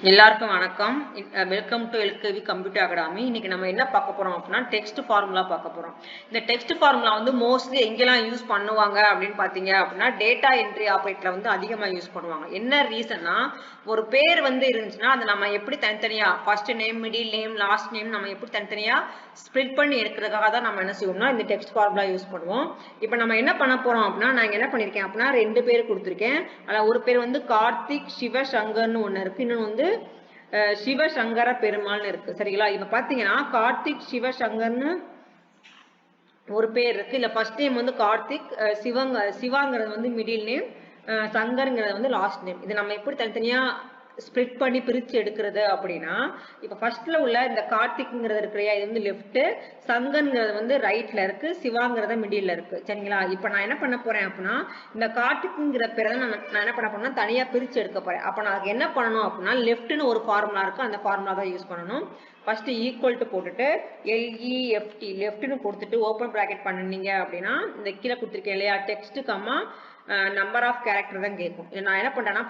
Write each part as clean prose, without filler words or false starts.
எல்லாருக்கும் வணக்கம். Welcome to LKV computer academy. இன்னைக்கு நம்ம என்ன பார்க்க போறோம் அப்படின்னா டெக்ஸ்ட் ஃபார்முலா பார்க்க போறோம். இந்த டெக்ஸ்ட் ஃபார்முலா வந்து மோஸ்ட்லி எங்கெல்லாம் யூஸ் பண்ணுவாங்க அப்படின்னு பார்த்தீங்க அப்படின்னா டேட்டா என்ட்ரி ஆப்ரேட்டர்ல வந்து அதிகமாக யூஸ் பண்ணுவாங்க. என்ன ரீசன்னா ஒரு பேர் வந்து இருந்துச்சுன்னா அதை நம்ம எப்படி தனித்தனியா first name, middle name, last name நம்ம எப்படி தனித்தனியா ஸ்ப்ளிட் பண்ணி எடுக்கிறதுக்காக தான் நம்ம என்ன செய்வோம்னா இந்த டெக்ஸ்ட் ஃபார்முலா யூஸ் பண்ணுவோம். இப்போ நம்ம என்ன பண்ண போறோம் அப்படின்னா நான் என்ன பண்ணியிருக்கேன் அப்படின்னா 2 பேர் கொடுத்துருக்கேன். அதில் ஒரு பேர் வந்து கார்த்திக் சிவசங்கர்னு ஒன்று இருக்கு, இன்னொன்று வந்து சிவசங்கர பெருமாள்னு இருக்கு. சரிங்களா? இப்ப பாத்தீங்கன்னா கார்த்திக் சிவசங்கர்னு ஒரு பேர் இருக்கு. இல்ல ஃபர்ஸ்ட் நேம் வந்து கார்த்திக், சிவாங்கிறது வந்து மிடில் நேம், சங்கர்ங்கிறது வந்து லாஸ்ட் நேம். இது நம்ம எப்படி தனித்தனியா ஸ்ப்ளிட் பண்ணி பிரிச்சு எடுக்கிறது அப்படின்னா இப்ப ஃபர்ஸ்ட்ல உள்ள இந்த கார்த்திக்ங்கிறது இருக்கு இல்லையா, இது வந்து லெஃப்ட், சங்கன்கிறது வந்து ரைட்ல இருக்கு, சிவாங்கிறத மிடில்ல இருக்கு. சரிங்களா? இப்ப நான் என்ன பண்ண போறேன் அப்படின்னா இந்த கார்த்திக்ங்கிற பேரை தான் நான் என்ன பண்ண போறேன்னா தனியா பிரிச்சு எடுக்க போறேன். அப்ப நான் அதுக்கு என்ன பண்ணணும் அப்படின்னா லெஃப்ட்னு ஒரு ஃபார்முலா இருக்கு, அந்த ஃபார்முலா தான் யூஸ் பண்ணணும். ஃபர்ஸ்ட் ஈக்குவல் டு போட்டுட்டு எல்இஎஃப்டி லெஃப்ட்னு கொடுத்துட்டு ஓப்பன் பிராக்கெட் பண்ணீங்க அப்படின்னா இந்த கீழே கொடுத்துருக்கேன் இல்லையா text comma number of character தான் கேட்கும். நான் என்ன பண்றேன்னா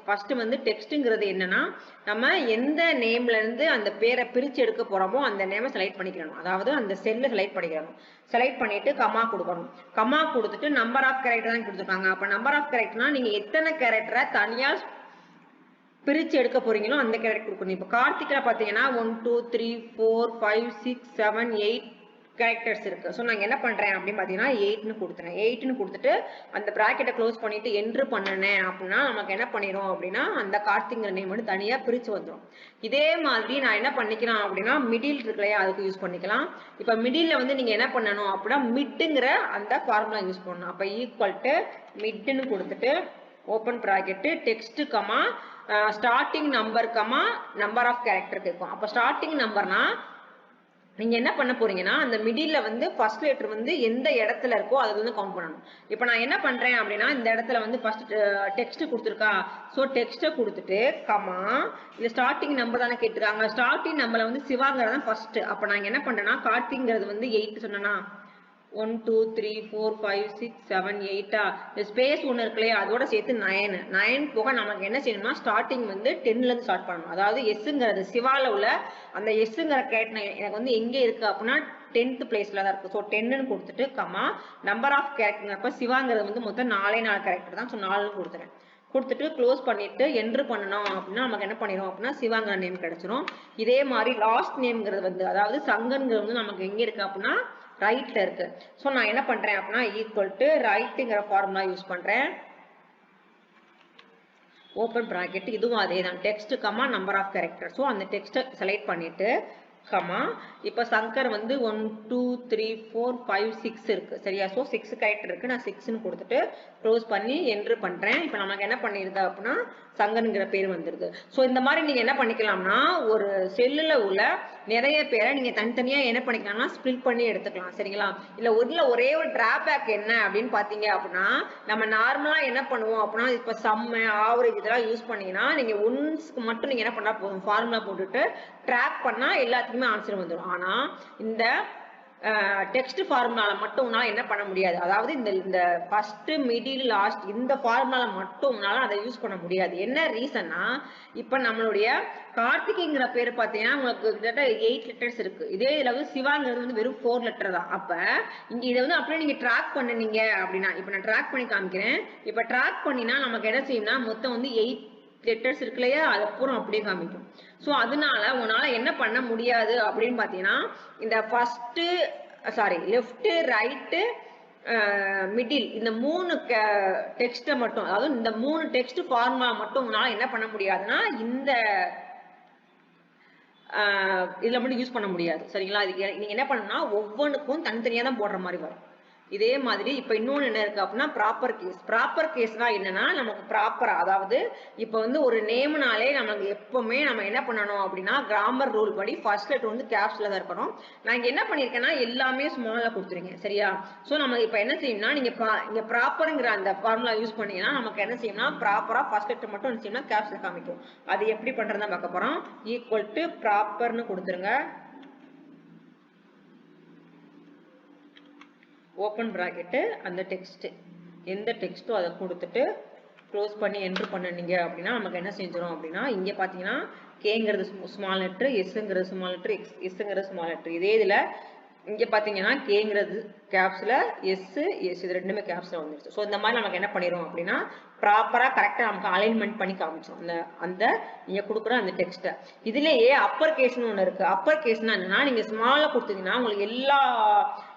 ஃபர்ஸ்ட் வந்து டெக்ஸ்ட்ங்கிறது என்னன்னா நம்ம எந்த நேம்ல இருந்து அந்த பேரை பிரிச்சு எடுக்க போறோமோ அந்த நேமை செலக்ட் பண்ணிக்கணும். அதாவது அந்த செல்லை செலக்ட் பண்ணிக்கணும். செலக்ட் பண்ணிட்டு கமா கொடுக்கணும். கமா கொடுத்துட்டு நம்பர் ஆஃப் கேரக்டர் தான் கொடுத்துருக்காங்க. அப்ப நம்பர் ஆஃப் கேரக்டர்னா நீங்க எத்தனை கேரக்டரை தனியா பிரிச்சு எடுக்க போறீங்களோ அந்த கேரக்டர் கொடுக்கணும். இப்போ கார்த்திக்ல பாத்தீங்கன்னா 1 2 3 4 5 6 7 8 கேரக்டர்ஸ் இருக்கு. ஸோ நான் என்ன பண்றேன் அப்படின்னு பாத்தீங்கன்னா 8ன்னு கொடுத்துறேன். 8ன்னு கொடுத்துட்டு அந்த பிராக்கெட்டை க்ளோஸ் பண்ணிட்டு என்ட்ரு பண்ணனேன் அப்படின்னா நமக்கு என்ன பண்ணிடும் அப்படின்னா அந்த கார்த்திங்கிற நேம் வந்து தனியா பிரிச்சு வந்துடும். இதே மாதிரி நான் என்ன பண்ணிக்கலாம் அப்படின்னா மிடில் இருக்கு இல்லையா அதுக்கு யூஸ் பண்ணிக்கலாம். இப்போ மிடில்ல வந்து நீங்க என்ன பண்ணணும் அப்படின்னா மிட்டுங்கிற அந்த ஃபார்முலா யூஸ் பண்ணணும். அப்ப ஈக்குவல் டு மிட்னு கொடுத்துட்டு open bracket text comma starting number comma number of character கேட்கும். அப்போ ஸ்டார்டிங் நம்பர்னா நீங்க என்ன பண்ண போறீங்கன்னா அந்த மிடில்ல வந்து ஃபர்ஸ்ட் லெட்டர் வந்து எந்த இடத்துல இருக்கோ அதை வந்து கவுண்ட் பண்ணணும். இப்போ நான் என்ன பண்றேன் அப்படின்னா இந்த இடத்துல வந்து ஃபர்ஸ்ட் டெக்ஸ்ட் கொடுத்துருக்கா, ஸோ டெக்ஸ்ட்டை கொடுத்துட்டு கமா இந்த ஸ்டார்டிங் நம்பர் தானே கேட்டிருக்காங்க, ஸ்டார்டிங் நம்பர்ல வந்து சிவாங்கிறது தான் ஃபர்ஸ்ட். அப்போ நான் என்ன பண்றேன்னா கார்த்திங்கிறது வந்து 8 சொன்னா 1 2 3 4 5 6 7 8 இந்த ஸ்பேஸ் ஒன்று இருக்கு இல்லையா அதோட சேர்த்து 9 போக நமக்கு என்ன செய்யணும்னா ஸ்டார்டிங் வந்து 10ல இருந்து ஸ்டார்ட் பண்ணணும். அதாவது எஸ்ங்கிறது சிவால உள்ள அந்த எஸ்ங்கிற கேரக்டர் எனக்கு வந்து எங்கே இருக்கு அப்படின்னா 10th பிளேஸ்ல தான் இருக்கு. ஸோ 10ன்னு கொடுத்துட்டு கமா நம்பர் ஆஃப் கேரக்டர்ங்கிறப்ப சிவாங்கிறது வந்து மொத்தம் 4 கேரக்டர் தான். ஸோ 4 கொடுத்துறேன். கொடுத்துட்டு க்ளோஸ் பண்ணிட்டு என்ட்ரு பண்ணணும் அப்படின்னா நமக்கு என்ன பண்ணிடும் அப்படின்னா சிவாங்கிற நேம் கிடைச்சிரும். இதே மாதிரி லாஸ்ட் நேம்ங்கிறது வந்து அதாவது சங்கன்கிறது வந்து நமக்கு எங்க இருக்கு அப்படின்னா ரைட்ல இருக்கு. ஸோ நான் என்ன பண்றேன் அப்படின்னா ஈக்குவல் டு ரைட்டுங்கிற ஃபார்முலா யூஸ் பண்றேன். ஓப்பன் பிராக்கெட் இதுவும் அதே தான் text comma number of character. So அந்த டெக்ஸ்ட்டை செலக்ட் பண்ணிட்டு கமா இப்போ சங்கர் வந்து 1 2 3 4 5 6 இருக்கு. சரியா? ஸோ 6 கேரக்டர் இருக்கு. நான் 6ன்னு கொடுத்துட்டு க்ளோஸ் பண்ணி என்ட்ரு பண்றேன். இப்போ நமக்கு என்ன பண்ணிருது அப்படின்னா சங்கர்ங்கிற பேர் வந்துருது. ஸோ இந்த மாதிரி நீங்க என்ன பண்ணிக்கலாம்னா ஒரு செல்லுல உள்ள நிறைய பேரை நீங்க தனித்தனியா என்ன பண்ணிக்கலாம்னா ஸ்ப்ளிட் பண்ணி எடுத்துக்கலாம். சரிங்களா? இல்ல ஒரே ஒரு டிராபேக் என்ன அப்படின்னு பாத்தீங்க அப்படின்னா நம்ம நார்மலா என்ன பண்ணுவோம் அப்படின்னா இப்ப சம்ம ஆவரேஜ் இதெல்லாம் யூஸ் பண்ணீங்கன்னா நீங்க ஒன்ஸ்க்கு மட்டும் நீங்க என்ன பண்ணா போதும் ஃபார்முலா போட்டுட்டு ட்ராக் பண்ணா எல்லாத்துக்குமே ஆன்சர் வந்துடும். ஆனா இந்த டெக்ஸ்ட் ஃபார்முலால மட்டும் உன்னால என்ன பண்ண முடியாது. அதாவது இந்த ஃபர்ஸ்ட் மிடில் லாஸ்ட் இந்த ஃபார்முலால மட்டும் உன்னால அதை யூஸ் பண்ண முடியாது. என்ன ரீசன்னா இப்ப நம்மளுடைய கார்த்திகைங்கிற பேர் பார்த்தீங்கன்னா உங்களுக்கு கிட்டத்தட்ட 8 லெட்டர்ஸ் இருக்கு. இதே இதுல வந்து சிவாங்கிறது வந்து வெறும் 4 லெட்டர் தான். அப்ப இங்க இதை வந்து அப்படியே நீங்க ட்ராக் பண்ணுனீங்க அப்படின்னா இப்ப நான் ட்ராக் பண்ணி காமிக்கிறேன். இப்ப ட்ராக் பண்ணினா நமக்கு என்ன செய்யும்னா மொத்தம் வந்து 8 லெட்டர்ஸ் இருக்கு இல்லையா அதை பூரா அப்படியே காமிக்கும். ஸோ அதனால உன்னால என்ன பண்ண முடியாது அப்படின்னு பாத்தீங்கன்னா இந்த ஃபர்ஸ்ட் லெஃப்ட் ரைட்டு மிடில் இந்த 3 டெக்ஸ்ட்டை மட்டும் அதாவது இந்த 3 டெக்ஸ்ட் ஃபார்முலா மட்டும் உன்னால என்ன பண்ண முடியாதுன்னா இந்த இதுல மட்டும் யூஸ் பண்ண முடியாது. சரிங்களா? இதுக்கு நீங்க என்ன பண்ணணும்னா ஒவ்வொன்றுக்கும் தனித்தனியா தான் போடுற மாதிரி வரும். இதே மாதிரி இப்ப இன்னொன்னு என்ன இருக்கு அப்படின்னா ப்ராப்பர் கேஸ்னா என்னன்னா நமக்கு ப்ராப்பரா அதாவது இப்ப வந்து ஒரு நேம்னாலே நமக்கு எப்பவுமே நம்ம என்ன பண்ணணும் அப்படின்னா கிராமர் ரூல் படி ஃபர்ஸ்ட் லெட்டர் வந்து கேப்ஸ்ல தான் இருக்கணும். நான் இங்க என்ன பண்ணிருக்கேன்னா எல்லாமே ஸ்மாலா கொடுத்துருங்க. சரியா? சோ நம்ம இப்ப என்ன செய்யணும்னா நீங்க ப்ராப்பர்ங்கிற அந்த ஃபார்முலா யூஸ் பண்ணீங்கன்னா நமக்கு என்ன செய்யணும்னா ப்ராப்பரா ஃபர்ஸ்ட் லெட்டர் மட்டும் என்ன செய்யணும்னா கேப்ஸ்ல காமிக்கும். அது எப்படி பண்றதுன்னு பார்க்க போறோம். ஈக்குவல் டு ப்ராப்பர்னு கொடுத்துருங்க. ஓப்பன் பிராக்கெட்டு அந்த டெக்ஸ்ட் எந்த டெக்ஸ்ட்டோ அதை கொடுத்துட்டு க்ளோஸ் பண்ணி என்ட்ரு பண்ணினீங்க அப்படின்னா நமக்கு என்ன செஞ்சிடும் அப்படின்னா இங்கே பார்த்தீங்கன்னா கேங்கிறது ஸ்மால் லெட்ரு, எஸ்ங்கிறது ஸ்மால் லெட்ரு, எஸ்ங்கிறது ஸ்மால் லெட்ரு. இதே இதில் இங்கே பார்த்தீங்கன்னா கேங்கிறது கேப்ஸில், எஸ் இது ரெண்டுமே கேப்ஸில் வந்துருச்சு. ஸோ இந்த மாதிரி நமக்கு என்ன பண்ணிடும் அப்படின்னா ப்ராப்பராக கரெக்டாக நமக்கு அலைன்மெண்ட் பண்ணி காமிச்சோம் அந்த நீங்கள் கொடுக்குற அந்த டெக்ஸ்ட்டை. இதுலேயே அப்பர் கேஸ்னு ஒன்று இருக்குது. அப்பர் கேஸ்னா என்னன்னா நீங்கள் ஸ்மாலில் கொடுத்தீங்கன்னா உங்களுக்கு எல்லா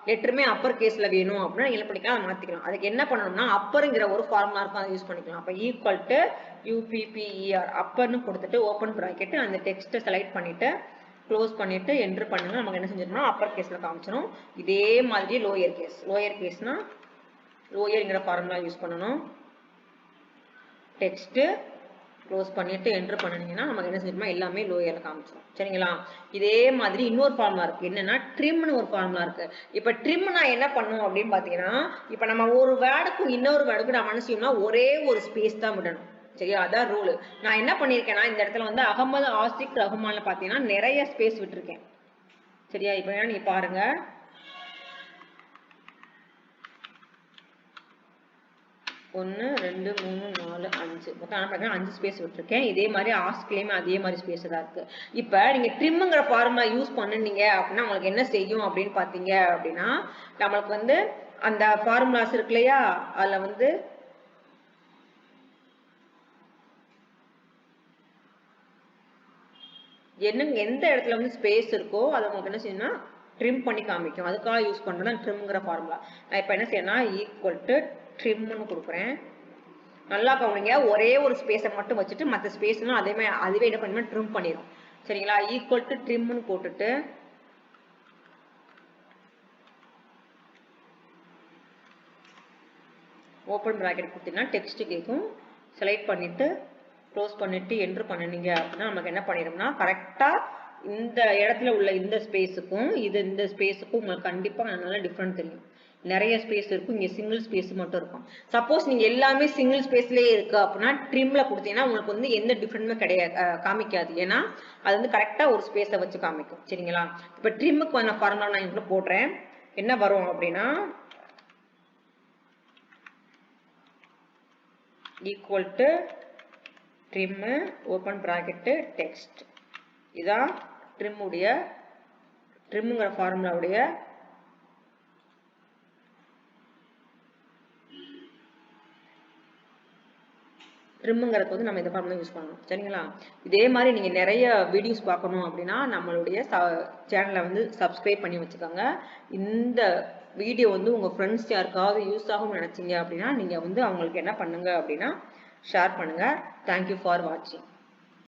லெட்டருமே அப்பர் கேஸில் வேணும் அப்படின்னா என்ன பண்ணிக்கலாம், அதை மாற்றிக்கலாம். அதுக்கு என்ன பண்ணணும்னா அப்பருங்கிற ஒரு ஃபார்முலா இருக்கும், அதை யூஸ் பண்ணிக்கலாம். அப்போ ஈக்குவல் டு UPPER அப்பர்னு கொடுத்துட்டு ஓப்பன் ப்ராக்கெட்டு அந்த டெக்ஸ்ட்டை செலக்ட் பண்ணிவிட்டு க்ளோஸ் பண்ணிவிட்டு என்ட்ரு பண்ணுங்க. நமக்கு என்ன செஞ்சிடணும், அப்பர் கேஸில் காமிச்சிடும். இதே மாதிரி லோயர் கேஸ்னா லோயருங்கிற ஃபார்முலா யூஸ் பண்ணணும். டெக்ஸ்ட்டு க்ளோஸ் பண்ணிவிட்டு என்ட்ரு பண்ணினீங்கன்னா நமக்கு என்ன செஞ்சிடணும், எல்லாமே லோயரில் காமிச்சிடும். சரிங்களா? இதே மாதிரி இன்னொரு ஃபார்முலா இருக்குது. என்னென்னா ட்ரிம்னு ஒரு ஃபார்முலா இருக்குது. இப்போ ட்ரிம் நான் என்ன பண்ணும் அப்படின்னு பார்த்தீங்கன்னா இப்போ நம்ம ஒரு வேர்டுக்கும் இன்னொரு வேர்டுக்கும் நம்ம என்ன செய்யணும்னா ஒரே ஒரு ஸ்பேஸ் தான் விடணும். சரியா? அதான் ரூல். நான் என்ன பண்ணியிருக்கேன்னா இந்த இடத்துல வந்து அகமது ஆசிக் ரஹ்மான்ல பார்த்தீங்கன்னா நிறைய ஸ்பேஸ் விட்டுருக்கேன். சரியா? இப்போ என்ன நீ பாருங்க, ஒன்று 2 3 4 5 மொத்தம் பார்த்தீங்கன்னா 5 ஸ்பேஸ் விட்டுருக்கேன். இதே மாதிரி ஆஸ்க்லேயுமே அதே மாதிரி ஸ்பேஸ் தான் இருக்கு. இப்போ நீங்க ட்ரிம்ங்கிற ஃபார்முலா யூஸ் பண்ணுனீங்க அப்படின்னா உங்களுக்கு என்ன செய்யும் அப்படின்னு பார்த்தீங்க அப்படின்னா நம்மளுக்கு வந்து அந்த ஃபார்முலாஸ் இருக்கு இல்லையா, அதில் வந்து எந்த இடத்துல வந்து ஸ்பேஸ் இருக்கோ அதை உங்களுக்கு என்ன செய்யணும்னா ட்ரிம் பண்ணி காமிக்கும். அதுக்காக யூஸ் பண்ணுறது தான் ட்ரிம்ங்கிற ஃபார்முலா. நான் இப்போ என்ன செய்யணும்னா ஈக்குவல் டு ட்ரிம்னு கொடுக்குறேன். நல்லா கவனிங்க, ஒரே ஒரு ஸ்பேஸை மட்டும் வச்சுட்டு மற்ற ஸ்பேஸ்லாம் அதுவே என்ன பண்ணுமா ட்ரிம் பண்ணிடும். சரிங்களா? ஈக்குவல் டு ட்ரிம்னு போட்டுட்டு ஓப்பன் ப்ராக்கெட் கொடுத்தீங்கன்னா டெக்ஸ்ட் கேட்கும். செலக்ட் பண்ணிவிட்டு க்ளோஸ் பண்ணிவிட்டு என்ட்ரு பண்ணினீங்க அப்படின்னா நமக்கு என்ன பண்ணிடும்னா கரெக்டாக இந்த இடத்துல உள்ள இந்த ஸ்பேஸுக்கும் இந்த ஸ்பேஸுக்கும் உங்களுக்கு கண்டிப்பாக நல்லா டிஃப்ரெண்ட் தெரியும். நிறைய ஸ்பேஸ் இருக்கும், இங்கே சிங்கிள் ஸ்பேஸ் மட்டும் இருக்கும். சப்போஸ் நீங்கள் எல்லாமே சிங்கிள் ஸ்பேஸ்லேயே இருக்குது அப்படின்னா ட்ரிம்மில் கொடுத்தீங்கன்னா உங்களுக்கு வந்து எந்த டிஃப்ரெண்ட்டுமே கிடையாது, காமிக்காது. ஏன்னா அது வந்து கரெக்டாக ஒரு ஸ்பேஸை வச்சு காமிக்கும். சரிங்களா? இப்போ ட்ரிம்முக்கு வந்த ஃபார்முலா நான் இதில் போடுறேன். என்ன வரும் அப்படின்னா equal to trim open bracket text. இதான் ட்ரிம்முங்கிற ஃபார்முலாவுடைய ட்ரிம்முங்கிறது வந்து நம்ம இந்த ஃபார்முலா யூஸ் பண்ணணும். சரிங்களா? இதே மாதிரி நீங்கள் நிறைய வீடியோஸ் பார்க்கணும் அப்படின்னா நம்மளுடைய சேனலை வந்து சப்ஸ்கிரைப் பண்ணி வச்சுக்கோங்க. இந்த வீடியோ வந்து உங்கள் ஃப்ரெண்ட்ஸ் யாருக்காவது யூஸ் ஆகும்னு நினச்சிங்க அப்படின்னா நீங்கள் வந்து அவங்களுக்கு என்ன பண்ணுங்க அப்படின்னா ஷேர் பண்ணுங்கள். தேங்க்யூ ஃபார் வாட்சிங்.